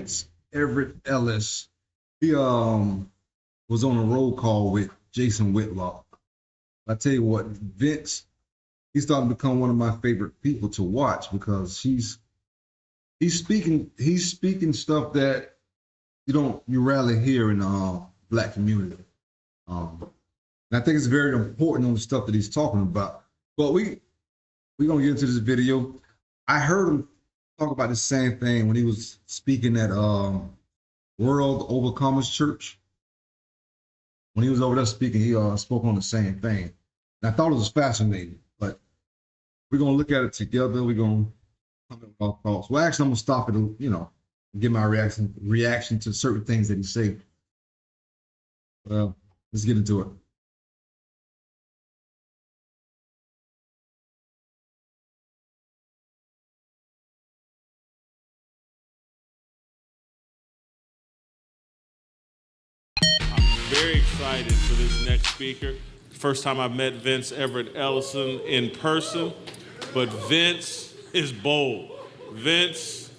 Vince Everett Ellis. He was on a roll call with Jason Whitlock. I tell you what, Vince, he's starting to become one of my favorite people to watch because he's speaking stuff that you rarely hear in the Black community. And I think it's very important on the stuff that he's talking about. But we're gonna get into this video. I heard him talk about the same thing when he was speaking at World Overcomers Church. When he was over there speaking, he spoke on the same thing. And I thought it was fascinating, but we're gonna look at it together. We're gonna come up with our thoughts. Well, actually, I'm gonna stop it, give my reaction to certain things that he said. Well, let's get into it. Very excited for this next speaker. First time I've met Vince Everett Ellison in person, but Vince is bold. Vince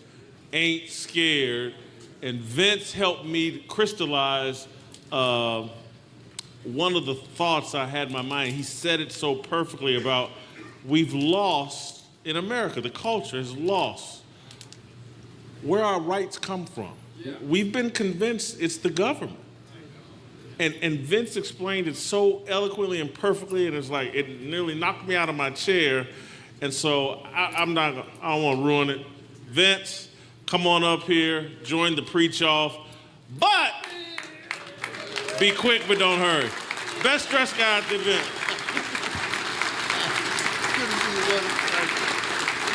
ain't scared, and Vince helped me crystallize one of the thoughts I had in my mind. He said it so perfectly about we've lost, in America, the culture has lost where our rights come from. Yeah. We've been convinced it's the government. And Vince explained it so eloquently and perfectly, and it's like it nearly knocked me out of my chair. And so I don't want to ruin it. Vince, come on up here, join the preach-off, but be quick, but don't hurry. Best dressed guy at the event. Good to see you, brother.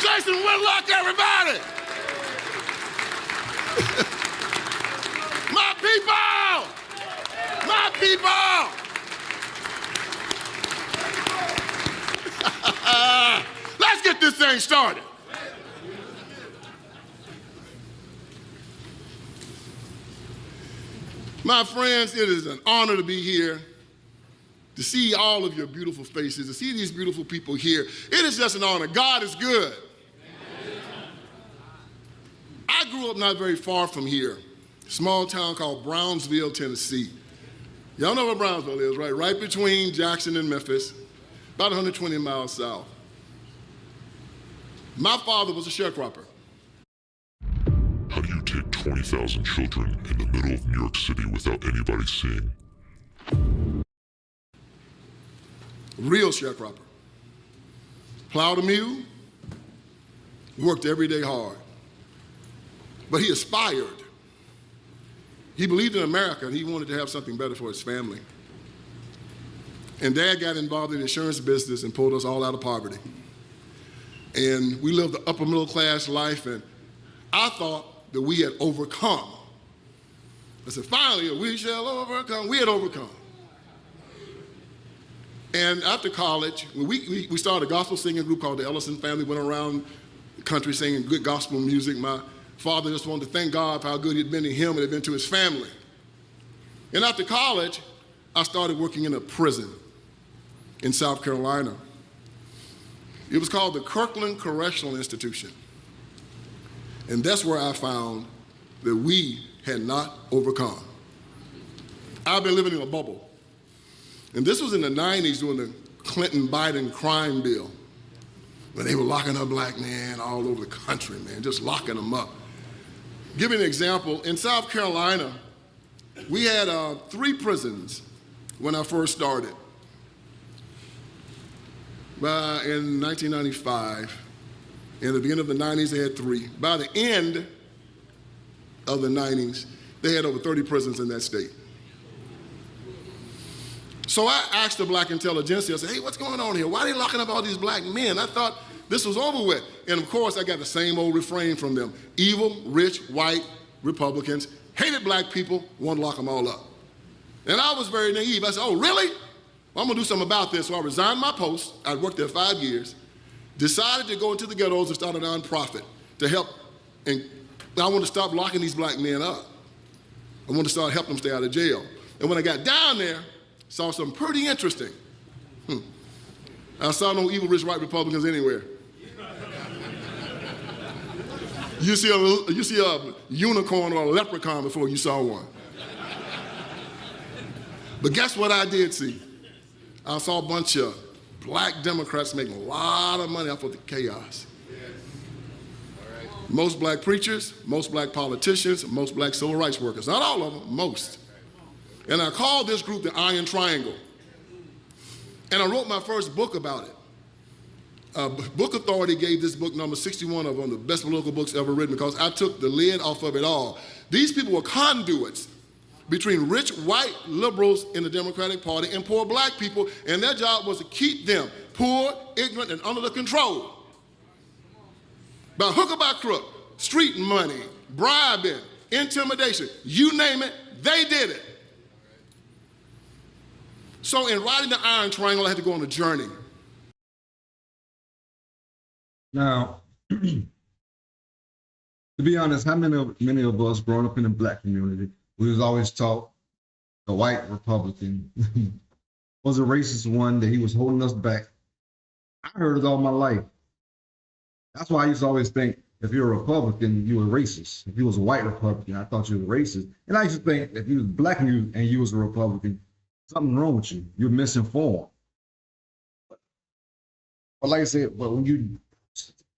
Jason Whitlock, everybody! My people! My people! Let's get this thing started. My friends, it is an honor to be here, to see all of your beautiful faces, to see these beautiful people here. It is just an honor. God is good. I grew up not very far from here, a small town called Brownsville, Tennessee. Y'all know where Brownsville is, right? Right between Jackson and Memphis, about 120 miles south. My father was a sharecropper. How do you take 20,000 children in the middle of New York City without anybody seeing? Real sharecropper. Plowed a mule, worked every day hard. But he aspired. He believed in America and he wanted to have something better for his family. And Dad got involved in the insurance business and pulled us all out of poverty. And we lived the upper middle class life, and I thought that we had overcome. I said, finally, we shall overcome. We had overcome. And after college, we started a gospel singing group called the Ellison family, went around the country singing good gospel music. My father just wanted to thank God for how good he'd been to him and had been to his family. And after college, I started working in a prison in South Carolina. It was called the Kirkland Correctional Institution. And that's where I found that we had not overcome. I've been living in a bubble. And this was in the 90s during the Clinton-Biden crime bill, when they were locking up black men all over the country, man, just locking them up. Give you an example, in South Carolina, we had 3 prisons when I first started. In 1995, in the beginning of the 90s, they had 3. By the end of the 90s, they had over 30 prisons in that state. So I asked the black intelligentsia, I said, hey, what's going on here? Why are they locking up all these black men? I thought this was over with. And of course, I got the same old refrain from them. Evil, rich, white Republicans hated black people, wanted to lock them all up. And I was very naive. I said, oh, really? Well, I'm gonna do something about this. So I resigned my post. I'd worked there 5 years, decided to go into the ghettos and start a nonprofit to help. And I wanted to stop locking these black men up. I wanted to start helping them stay out of jail. And when I got down there, saw something pretty interesting. I saw no evil, rich, white Republicans anywhere. You see a unicorn or a leprechaun before you saw one. But guess what I did see? I saw a bunch of black Democrats making a lot of money off of the chaos. Most black preachers, most black politicians, most black civil rights workers. Not all of them, most. And I called this group the Iron Triangle. And I wrote my first book about it. Book Authority gave this book number 61 of one of the best political books ever written because I took the lid off of it all. These people were conduits between rich white liberals in the Democratic Party and poor black people, and their job was to keep them poor, ignorant, and under the control. By hook or by crook, street money, bribing, intimidation, you name it, they did it. So in writing the Iron Triangle, I had to go on a journey. Now, to be honest, how many of us growing up in the black community, we was always taught the white Republican was a racist one, that he was holding us back. I heard it all my life. That's why I used to always think if you're a Republican, you were racist. If you was a white Republican, I thought you were racist. And I used to think if you was black and you was a Republican, something wrong with you. You're misinformed. But like I said, but when you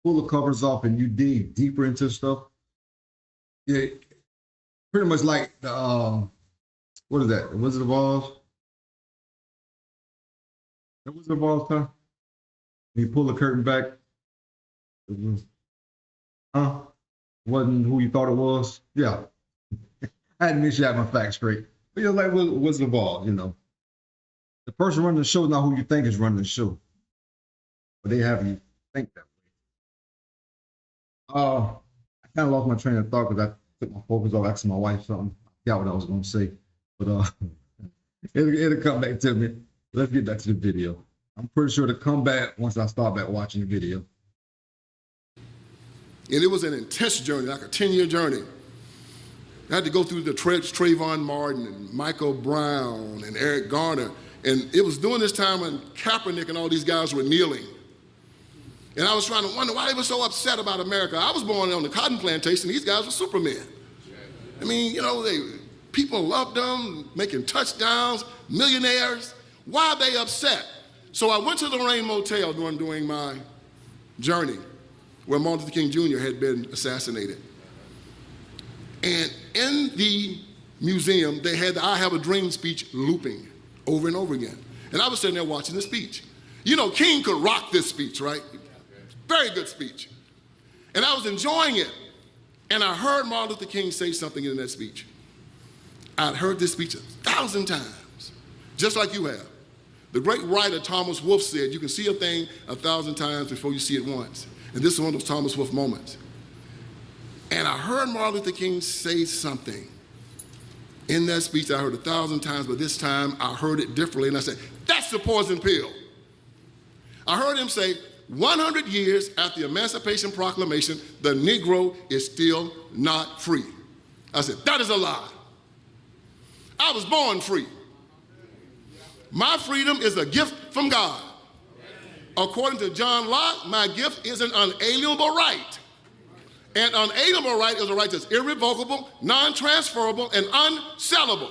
pull the covers off and you dig deeper into stuff, yeah, pretty much like the what is that? The Wizard of Oz. The Wizard of Oz, huh? When you pull the curtain back, it was, wasn't who you thought it was. Yeah, I had to make sure I had my facts straight. But you're like Wizard of Oz, you know. The person running the show is not who you think is running the show, but they have you think that way. I kind of lost my train of thought because I took my focus off asking my wife something. I forgot what I was going to say, but it'll come back to me. Let's get back to the video. I'm pretty sure it'll come back once I start back watching the video. And it was an intense journey, like a 10-year journey. I had to go through the Trayvon Martin and Michael Brown and Eric Garner. And it was during this time when Kaepernick and all these guys were kneeling. And I was trying to wonder why they were so upset about America. I was born on the cotton plantation. These guys were supermen. I mean, you know, people loved them, making touchdowns, millionaires. Why are they upset? So I went to the Lorraine Motel during my journey where Martin Luther King Jr. had been assassinated. And in the museum, they had the I Have a Dream speech looping over and over again. And I was sitting there watching the speech. You know, King could rock this speech, right? Very good speech. And I was enjoying it. And I heard Martin Luther King say something in that speech. I'd heard this speech 1,000 times, just like you have. The great writer Thomas Wolfe said, you can see a thing 1,000 times before you see it once. And this is one of those Thomas Wolfe moments. And I heard Martin Luther King say something in that speech I heard 1,000 times, but this time I heard it differently. And I said, that's the poison pill. I heard him say, 100 years after the Emancipation Proclamation, the Negro is still not free. I said, that is a lie. I was born free. My freedom is a gift from God. According to John Locke, my gift is an unalienable right. An unalienable right is a right that's irrevocable, non-transferable, and unsellable.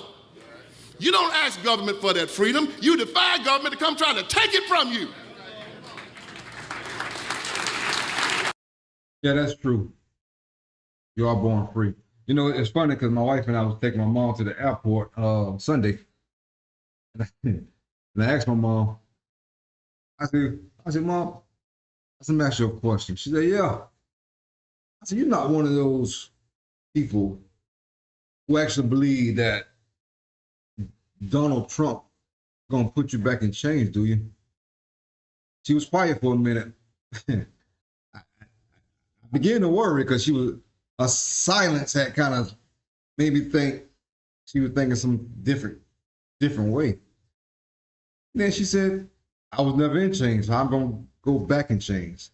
You don't ask government for that freedom. You defy government to come try to take it from you. Yeah, that's true. You are born free. You know, it's funny because my wife and I was taking my mom to the airport Sunday. And I asked my mom, I said, Mom, let me ask you a question. She said, yeah. I said, you're not one of those people who actually believe that Donald Trump gonna put you back in chains, do you? She was quiet for a minute. I began to worry because a silence had kind of made me think she was thinking some different way. And then she said, I was never in chains, so I'm gonna go back in chains.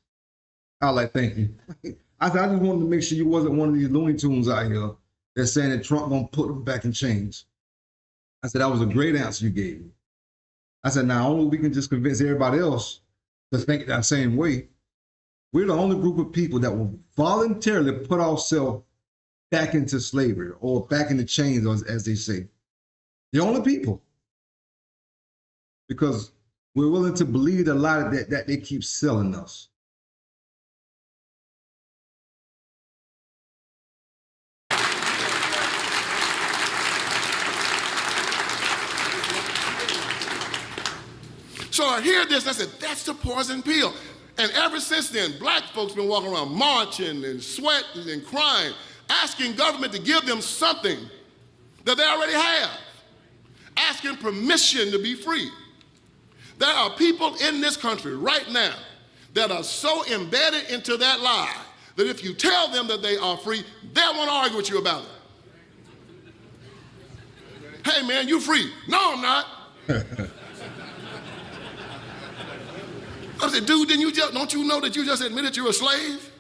I was like, thank you. I said, I just wanted to make sure you wasn't one of these Looney Tunes out here that's saying that Trump gonna put them back in chains. I said, that was a great answer you gave me. I said, now only we can just convince everybody else to think that same way. We're the only group of people that will voluntarily put ourselves back into slavery or back into chains, as they say. The only people. Because we're willing to believe the lie that they keep selling us. So I hear this, and I said, that's the poison pill. And ever since then, black folks been walking around marching and sweating and crying, asking government to give them something that they already have, asking permission to be free. There are people in this country right now that are so embedded into that lie that if you tell them that they are free, they'll want to argue with you about it. Hey man, you free. No, I'm not. I said, dude, don't you know that you just admitted you're a slave?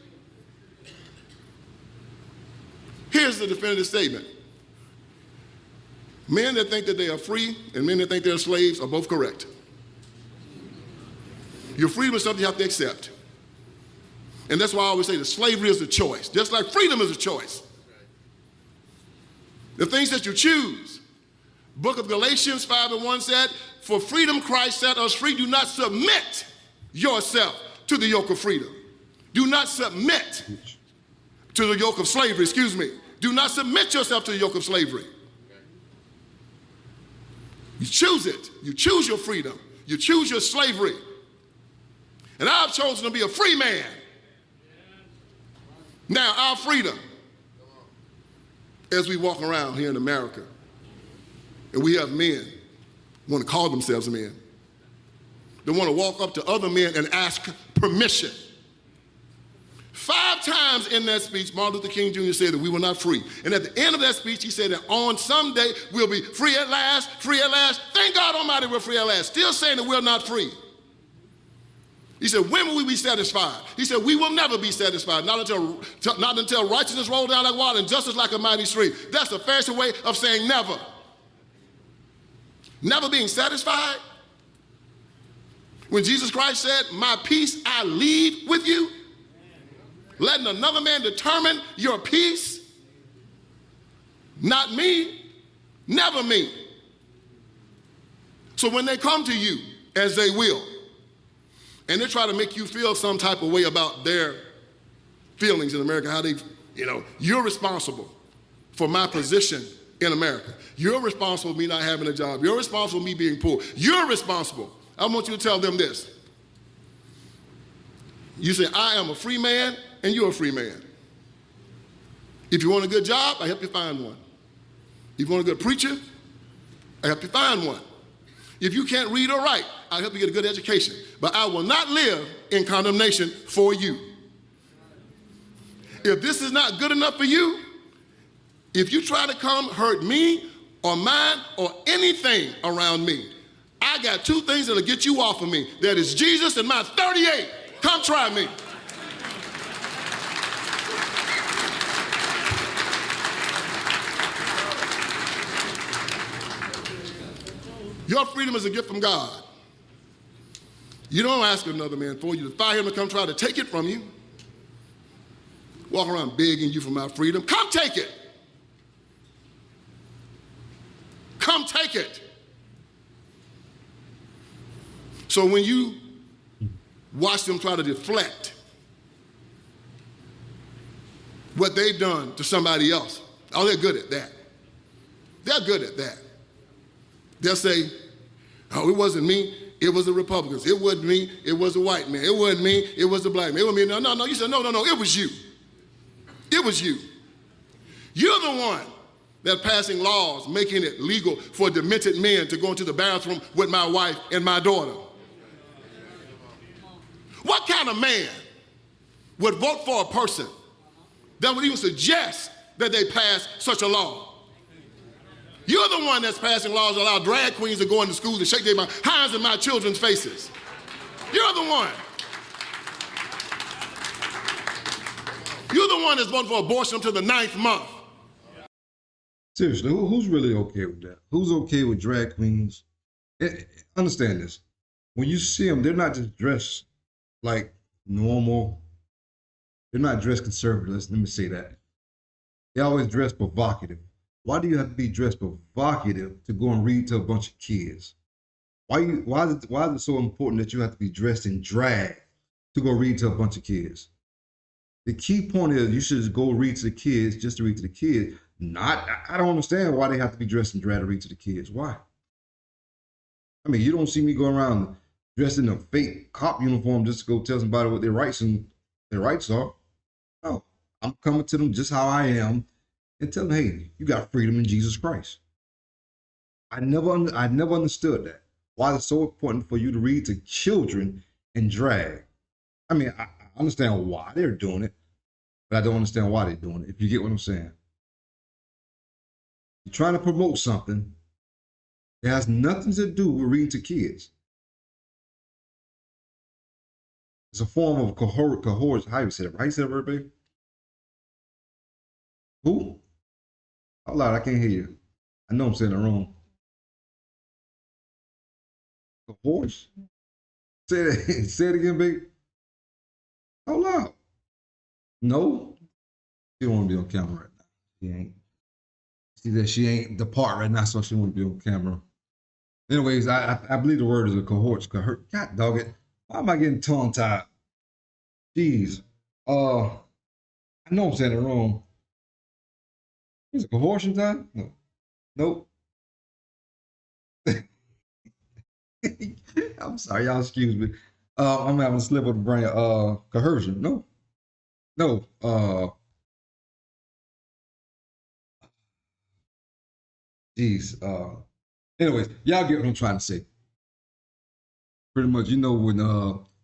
Here's the definitive statement. Men that think that they are free and men that think they're slaves are both correct. Your freedom is something you have to accept. And that's why I always say that slavery is a choice, just like freedom is a choice. The things that you choose. Book of Galatians 5:1 said, for freedom Christ set us free. Do not submit yourself to the yoke of freedom. Do not submit to the yoke of slavery, excuse me. Do not submit yourself to the yoke of slavery. You choose it. You choose your freedom. You choose your slavery. And I've chosen to be a free man. Now, our freedom, as we walk around here in America, and we have men who want to call themselves men, they want to walk up to other men and ask permission. 5 times in that speech, Martin Luther King Jr. said that we were not free. And at the end of that speech, he said that on someday we'll be free at last, free at last. Thank God Almighty we're free at last. Still saying that we're not free. He said, when will we be satisfied? He said, we will never be satisfied, not until righteousness rolls down like water and justice like a mighty stream. That's the Pharisee way of saying never. Never being satisfied. When Jesus Christ said, my peace I leave with you, letting another man determine your peace, not me, never me. So when they come to you, as they will, and they try to make you feel some type of way about their feelings in America, how they, you're responsible for my position in America. You're responsible for me not having a job. You're responsible for me being poor. You're responsible. I want you to tell them this. You say, I am a free man, and you're a free man. If you want a good job, I help you find one. If you want a good preacher, I help you find one. If you can't read or write, I'll help you get a good education. But I will not live in condemnation for you. If this is not good enough for you, if you try to come hurt me or mine or anything around me, I got 2 things that'll get you off of me. That is Jesus and my 38. Come try me. Your freedom is a gift from God. You don't ask another man for you to fire him to come try to take it from you. Walk around begging you for my freedom. Come take it. Come take it. So when you watch them try to deflect what they've done to somebody else, oh, they're good at that. They're good at that. They'll say, oh, it wasn't me, it was the Republicans. It wasn't me, it was the white man. It wasn't me, it was the black man. It wasn't me. No. You said, no, it was you. It was you. You're the one that's passing laws making it legal for demented men to go into the bathroom with my wife and my daughter. What kind of man would vote for a person that would even suggest that they pass such a law? You're the one that's passing laws that allow drag queens to go into schools and shake their hands in my children's faces. You're the one. You're the one that's voting for abortion until the 9th month. Seriously, who's really okay with that? Who's okay with drag queens? Understand this. When you see them, they're not just dressed like normal They're not dressed conservative. Let me say that. They always dress provocative. Why do you have to be dressed provocative to go and read to a bunch of kids? Why is it so important that you have to be dressed in drag to go read to a bunch of kids? The key point is you should just go read to the kids just to read to the kids. I don't understand why they have to be dressed in drag to read to the kids. Why? I mean, you don't see me go around dressed in a fake cop uniform just to go tell somebody what their rights are. No, I'm coming to them just how I am and tell them, hey, you got freedom in Jesus Christ. I never understood that. Why it's so important for you to read to children in drag. I mean, I understand why they're doing it, but I don't understand why they're doing it, if you get what I'm saying. You're trying to promote something that has nothing to do with reading to kids. It's a form of cohort. How you say it? How you say it, baby? Who? Out loud, I can't hear you. I know I'm saying it wrong. Cohort? Say it again, baby. Out loud. No. She don't want to be on camera right now. She ain't. See that she ain't the part right now, so she won't be on camera. Anyways, I believe the word is a cohort. God dog it. Why am I getting tongue-tied? Jeez. I know I'm saying it wrong. Is it cohortion time? No. Nope. I'm sorry, y'all excuse me. I'm having a slip of the brain. Coercion. No. Geez. Anyways, y'all get what I'm trying to say. Pretty much, you know, when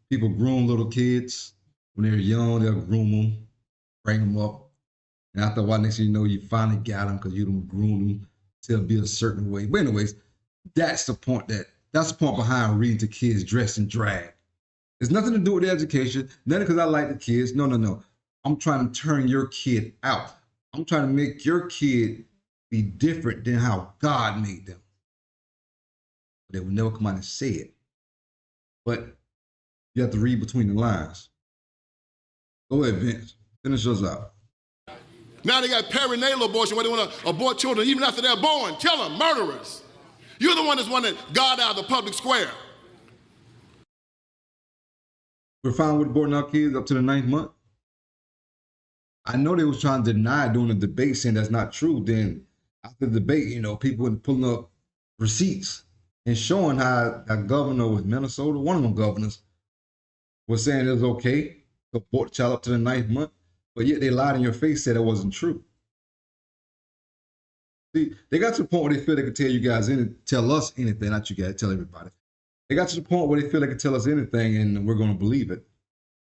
people groom little kids, when they're young, they'll groom them, bring them up. And after a while, next thing you know, you finally got them because you don't groom them to be a certain way. But anyways, that's the point behind reading to kids dressed in drag. It's nothing to do with the education, nothing because I like the kids. No. I'm trying to turn your kid out. I'm trying to make your kid be different than how God made them. They would never come out and say it. But you have to read between the lines. Go ahead, Vince. Finish us out. Now they got perinatal abortion where they want to abort children even after they're born. Kill them, murderers. You're the one that's wanting God out of the public square. We're fine with aborting our kids up to the 9th month. I know they was trying to deny during the debate, saying that's not true. Then after the debate, you know, people were pulling up receipts and showing how that governor with Minnesota, one of them governors, was saying it was okay to abort a child up to the 9th month, but yet they lied in your face, said it wasn't true. See, they got to the point where they feel they could tell us anything, not you guys, tell everybody. They got to the point where they feel they can tell us anything and we're going to believe it.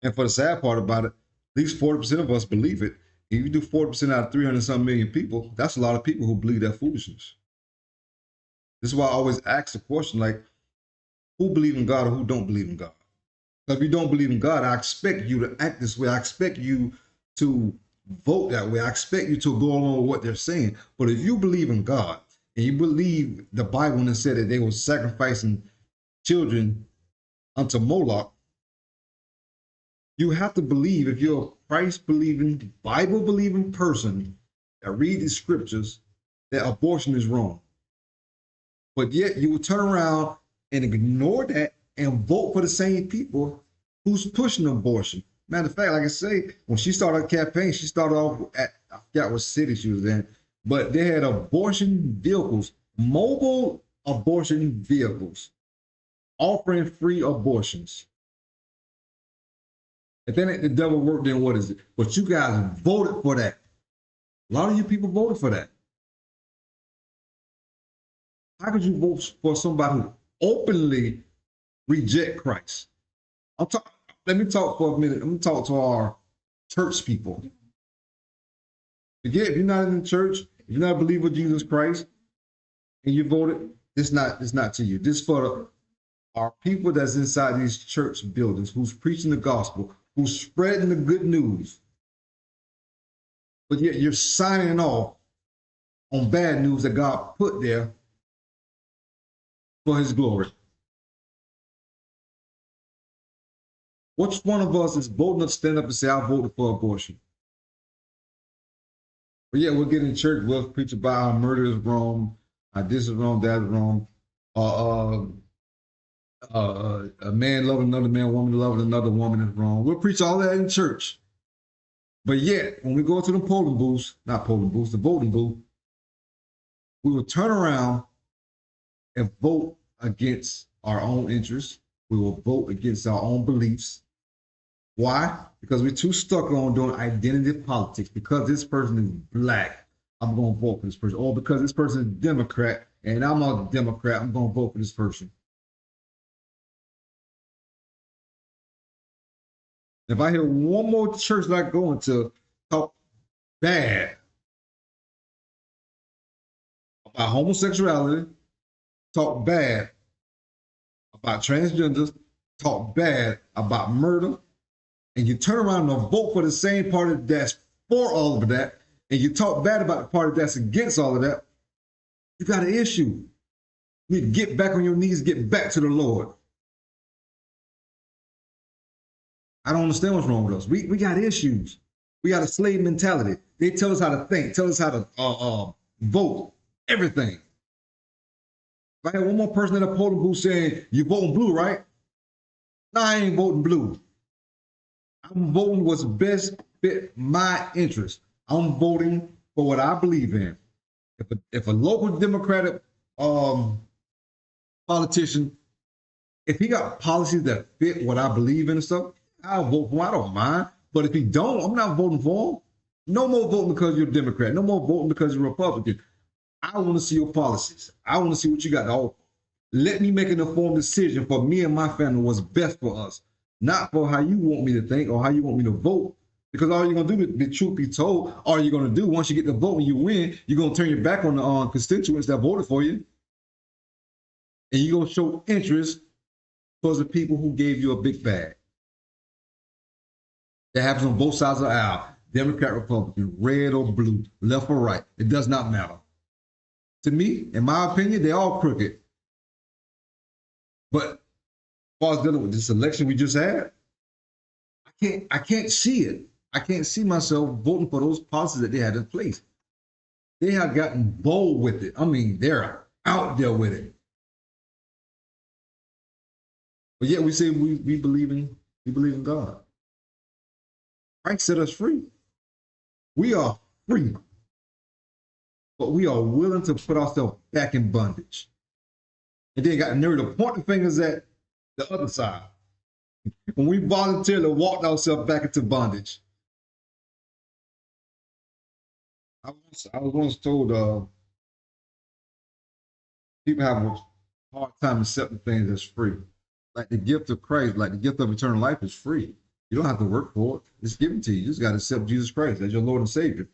And for the sad part about it, at least 40% of us believe it. If you do 40% out of 300-some million people, that's a lot of people who believe that foolishness. This is why I always ask the question, like, who believe in God or who don't believe in God? Because if you don't believe in God, I expect you to act this way. I expect you to vote that way. I expect you to go along with what they're saying. But if you believe in God and you believe the Bible when it said that they were sacrificing children unto Moloch, you have to believe, if you're a Christ-believing, Bible-believing person that read the scriptures, that abortion is wrong. But yet you will turn around and ignore that and vote for the same people who's pushing abortion. Matter of fact, like I say, when she started her campaign, she started off at, I forgot what city she was in, but they had abortion vehicles, mobile abortion vehicles, offering free abortions. If that ain't the devil work, then what is it? But you guys voted for that. A lot of you people voted for that. How could you vote for somebody who openly reject Christ? Let me talk for a minute. Let me talk to our church people. Again, if you're not in the church, if you're not a believer of Jesus Christ, and you voted, it's not to you. This for our people that's inside these church buildings, who's preaching the gospel, who's spreading the good news. But yet you're signing off on bad news that God put there for his glory. Which one of us is bold enough to stand up and say, I voted for abortion? But yeah, we'll get in church, we'll preach about how murder is wrong, how this is wrong, that is wrong. A man loving another man, a woman loving another woman is wrong. We'll preach all that in church. But yet, when we go to the polling booths, not polling booths, the voting booth, we will turn around and vote against our own interests. We will vote against our own beliefs. Why? Because we're too stuck on doing identity politics. Because this person is black, I'm going to vote for this person. Or because this person is Democrat and I'm a Democrat, I'm going to vote for this person. If I hear one more church that I go into talk bad about homosexuality, talk bad about transgenders, talk bad about murder, and you turn around and vote for the same party that's for all of that, and you talk bad about the party that's against all of that, you got an issue. You need to get back on your knees, get back to the Lord. I don't understand what's wrong with us. We got issues. We got a slave mentality. They tell us how to think, tell us how to vote, everything. If I had one more person in a polling booth saying, you voting blue, right? No, I ain't voting blue. I'm voting what's best fit my interest. I'm voting for what I believe in. If a local Democratic politician, if he got policies that fit what I believe in and stuff, I'll vote for him. I don't mind. But if he don't, I'm not voting for him. No more voting because you're a Democrat. No more voting because you're a Republican. I want to see your policies. I want to see what you got to offer. Let me make an informed decision for me and my family what's best for us, not for how you want me to think or how you want me to vote. Because all you're going to do, the truth be told, all you're going to do once you get the vote and you win, you're going to turn your back on the constituents that voted for you. And you're going to show interest towards the people who gave you a big bag. That happens on both sides of the aisle, Democrat, Republican, red or blue, left or right. It does not matter. To me, in my opinion, they're all crooked. But as far as dealing with this election we just had, I can't see it. I can't see myself voting for those policies that they had in place. They have gotten bold with it. I mean, they're out there with it. But yet we say we believe in God. Christ set us free. We are free. But we are willing to put ourselves back in bondage. And then got the nerve to point the fingers at the other side. When we voluntarily walked ourselves back into bondage. I was once told people have a hard time accepting things that's free. Like the gift of Christ, like the gift of eternal life is free. You don't have to work for it. It's given to you. You just got to accept Jesus Christ as your Lord and Savior.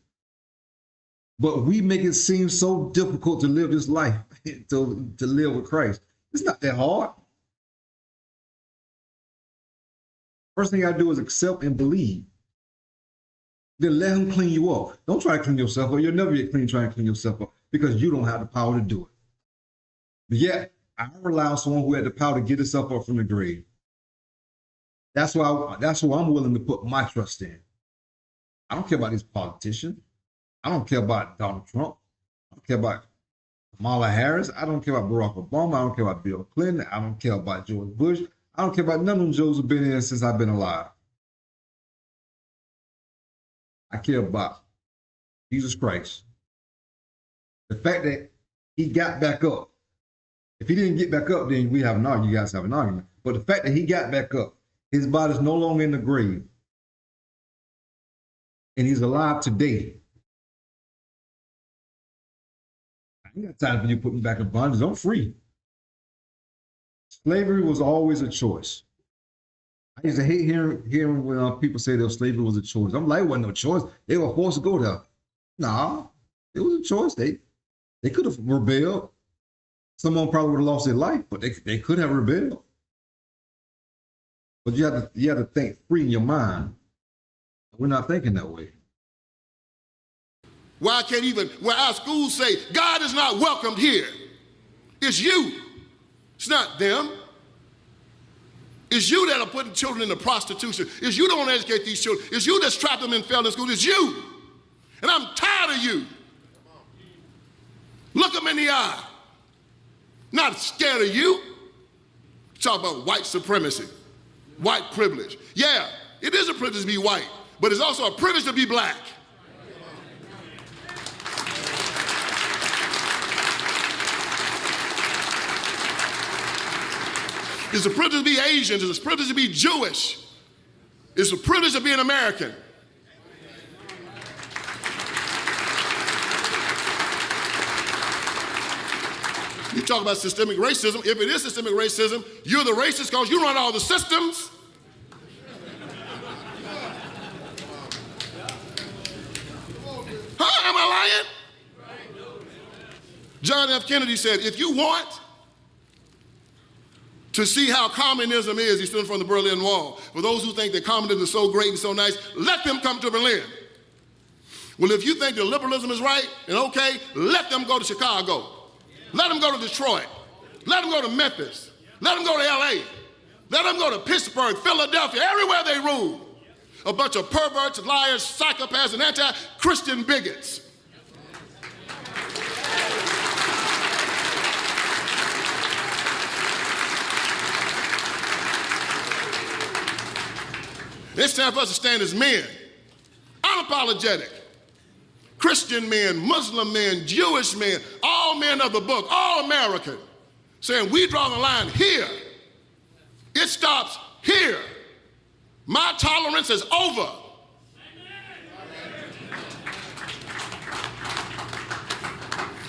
But we make it seem so difficult to live this life, to live with Christ. It's not that hard. First thing I do is accept and believe. Then let him clean you up. Don't try to clean yourself up. You'll never get clean trying to clean yourself up because you don't have the power to do it. But yet, I rely on someone who had the power to get himself up from the grave. That's who I'm willing to put my trust in. I don't care about these politicians. I don't care about Donald Trump. I don't care about Kamala Harris. I don't care about Barack Obama. I don't care about Bill Clinton. I don't care about George Bush. I don't care about none of them Joes who've been here since I've been alive. I care about Jesus Christ. The fact that he got back up. If he didn't get back up, then we have an argument. You guys have an argument. But the fact that he got back up, his body's no longer in the grave. And he's alive today. I ain't got time for you to put me back in bondage. I'm free. Slavery was always a choice. I used to hate hearing when people say that slavery was a choice. I'm like, it wasn't no choice. They were forced to go there. Nah, it was a choice. They could have rebelled. Someone probably would have lost their life, but they could have rebelled. But you have to think free in your mind. We're not thinking that way. Why our schools say, God is not welcomed here. It's you. It's not them. It's you that are putting children into prostitution. It's you that don't educate these children. It's you that's trapped them in failing school. It's you. And I'm tired of you. Look them in the eye. Not scared of you. Talk about white supremacy, white privilege. Yeah, it is a privilege to be white, but it's also a privilege to be black. It's a privilege to be Asian. It's a privilege to be Jewish. It's a privilege to be an American. You talk about systemic racism. If it is systemic racism, you're the racist because you run all the systems. Huh? Am I lying? John F. Kennedy said, if you want to see how communism is, he stood in front of the Berlin Wall. For those who think that communism is so great and so nice, let them come to Berlin. Well, if you think that liberalism is right and okay, let them go to Chicago. Let them go to Detroit. Let them go to Memphis. Let them go to LA. Let them go to Pittsburgh, Philadelphia, everywhere they rule. A bunch of perverts, liars, psychopaths, and anti-Christian bigots. It's time for us to stand as men, unapologetic. Christian men, Muslim men, Jewish men, all men of the book, all American, saying we draw the line here. It stops here. My tolerance is over.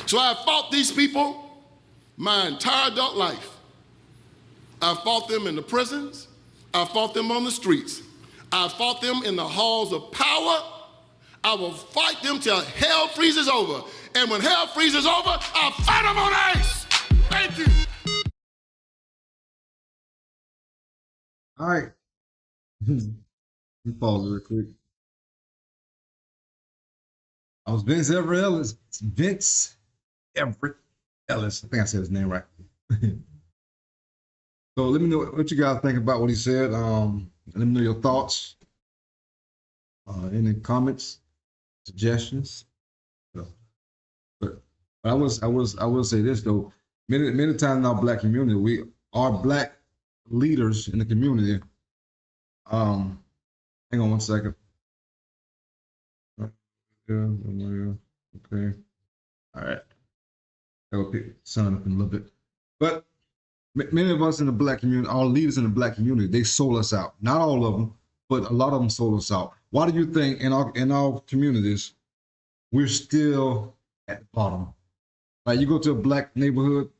So I've fought these people my entire adult life. I've fought them in the prisons. I've fought them on the streets. I've fought them in the halls of power. I will fight them till hell freezes over. And when hell freezes over, I'll fight them on ice. Thank you. All right. Let me pause real quick. I was Vince Everett Ellison. Vince Everett Ellison. I think I said his name right. So let me know what you guys think about what he said. Let me know your thoughts. Any comments, suggestions. But I will say this though. Many times in our black community, our black leaders in the community. Hang on one second. Okay. All right. I'll pick the sun up in a little bit. But many of us in the black community, our leaders in the black community, they sold us out. Not all of them, but a lot of them sold us out. Why do you think in our communities, we're still at the bottom? Like you go to a black neighborhood,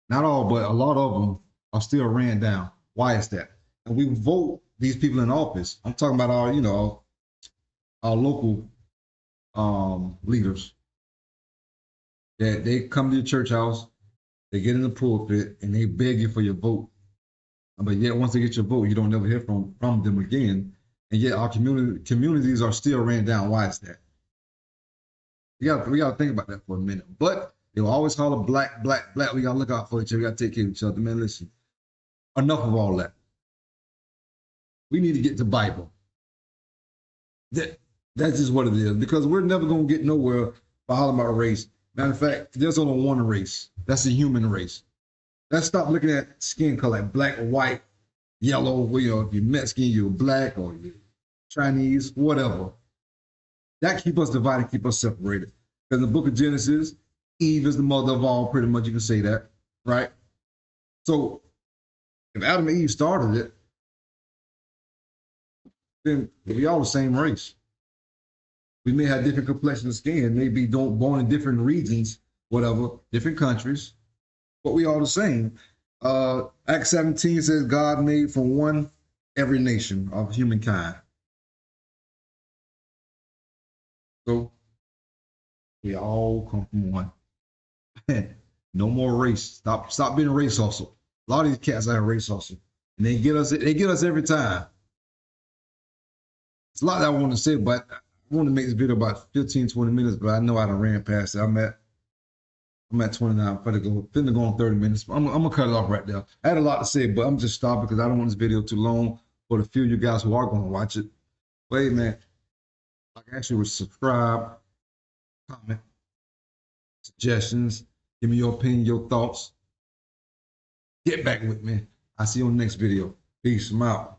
not all, but a lot of them are still ran down. Why is that? And we vote these people in office. I'm talking about our local leaders. That they come to your church house, they get in the pulpit, and they beg you for your vote. But yet, once they get your vote, you don't never hear from them again. And yet, our communities are still ran down. Why is that? We got to think about that for a minute. But they'll always holler black, black, black. We got to look out for each other. We got to take care of each other. Man, listen. Enough of all that. We need to get to Bible. That's just what it is. Because we're never going to get nowhere by hollering about race. Matter of fact, there's only one race. That's the human race. Let's stop looking at skin color, like black or white, yellow. If you're Mexican, you're black, or you're Chinese, whatever. That keep us divided, keep us separated. Because in the book of Genesis, Eve is the mother of all, pretty much you can say that, right? So if Adam and Eve started it, then we all the same race. We may have different complexion of skin, maybe born in different regions, whatever, different countries, but we all the same. Acts 17 says God made from one every nation of humankind. So we all come from one. No more race. Stop being a race hustle. A lot of these cats are a race hustle, and they get us every time. It's a lot that I want to say, but I want to make this video about 15, 20 minutes, but I know I done ran past it. I'm at I'm at 29. I'm finna go on 30 minutes. I'm gonna cut it off right there. I had a lot to say, but I'm just stopping because I don't want this video too long for the few of you guys who are gonna watch it. But hey, man, like actually subscribe, comment, suggestions, give me your opinion, your thoughts. Get back with me. I'll see you on the next video. Peace. I'm out.